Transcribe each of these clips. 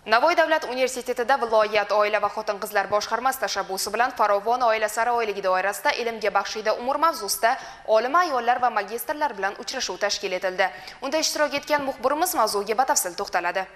Navoiy davlat universitetida viloyat oila va xotin-qizlar boshqarmasi tashabbusi bilan Farovon oila sari oyligi doirasida ilmga baxshida umr mavzusida olima ayollar va magistrlar bilan uchrashuv tashkil etildi. Unda ishtirok etgan muxbirimiz mavzuga batafsil to'xtaladi.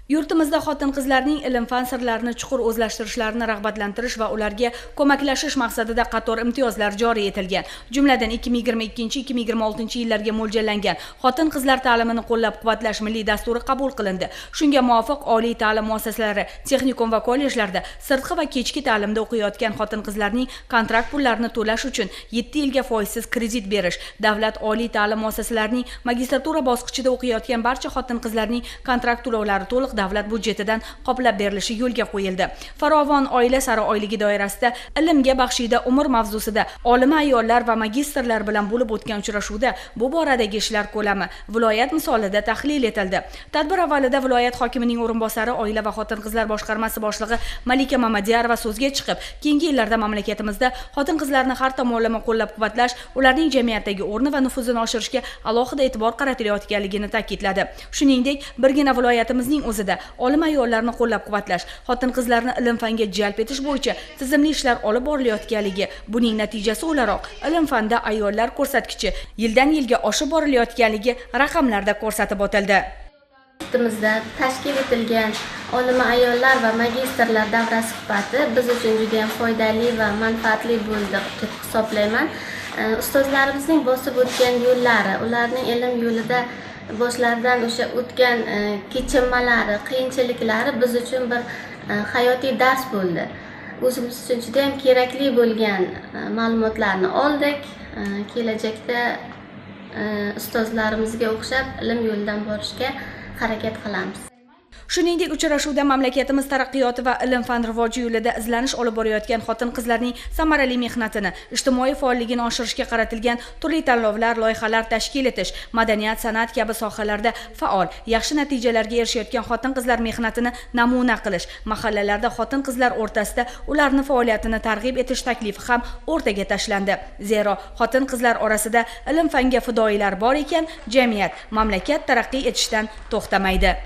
Yurtimizda xotin-qizlarning ilm-fan sirlarini chuqur o'zlashtirishlarini rag'batlantirish va ularga ko'maklashish maqsadida qator imtiyozlar joriy etilgan. Jumladan 2022-2026 yillarga mo'ljallangan xotin-qizlar ta'limini qo'llab-quvvatlash milliy dasturi qabul qilindi. Shunga muvofiq oliy ta'lim muassasalari, texnikum va kollejlarda sirtqi va kechki ta'limda o'qiyotgan xotin-qizlarning kontrakt pullarini to'lash uchun 7 yilga foizsiz kredit berish, davlat oliy ta'lim muassasalarining magistratura bosqichida o'qiyotgan barcha xotin-qizlarning kontrakt to'lovlari to'liq davlat budjetidan qoplab berilishi yo'lga qo'yildi. Farovon oila sari oyligi doirasida ilmga baxshida umr mavzusida olima ayollar va magistrlar bilan bo'lib o'tgan uchrashuvda bu boradagi ishlar ko'lami viloyat misolida tahlil etildi. Tadbir avvalida viloyat hokimining o'rinbosari oila va xotin-qizlar boshqarmasi boshlig'i Malika Mamadiyarova so'zga chiqib, keyingi yillarda mamlakatimizda xotin-qizlarni har tomonlama qo'llab-quvvatlash, ularning jamiyatdagi o'rni va nufuzini oshirishga alohida e'tibor qaratilayotganligini ta'kidladi. Shuningdek, birgina viloyatimizning o'zida olima ayollarni qo'llab-quvvatlash, xotin-qizlarni ilm-fanga jalb etish bo'yicha tizimli ishlar olib borilayotganligi, buning natijasi o'laroq ilm-fanda ayollar ko'rsatkichi yildan-yilga oshib borilayotganligi raqamlarda ko'rsatib o'tildi. Yurtimizda tashkil etilgan olima ayollar va magistrlar davra suhbati biz uchun juda ham foydali va manfaatli bo'ldi deb hisoblayman. Ustozlarimizning bosib o'tgan yo'llari, ularning ilm yo'lida boshlaridan o'sha o'tgan kechinmalari, qiyinchiliklari biz uchun bir hayotiy dars bo'ldi. O'zimiz uchun juda ham kerakli bo'lgan ma'lumotlarni oldik. Kelajakda ustozlarimizga o'xshab ilm yo'lidan borishga harakat qilamiz. Shuningdek, uchrashuvda mamlakatimiz taraqqiyoti va ilm-fan rivoji yo'lida izlanish olib borayotgan xotin-qizlarning samarali mehnatini, ijtimoiy faolligini oshirishga qaratilgan turli tanlovlar, loyihalar tashkil etish, madaniyat, san'at kabi sohalarda faol, yaxshi natijalarga erishayotgan xotin-qizlar mehnatini namuna qilish, mahallalarda xotin-qizlar o'rtasida ularning faoliyatini targ'ib etish taklifi ham o'rtaga tashlandi. Zero, xotin-qizlar orasida ilm-fanga fidoyilar bor ekan, jamiyat, mamlakat taraqqiy etishdan to'xtamaydi.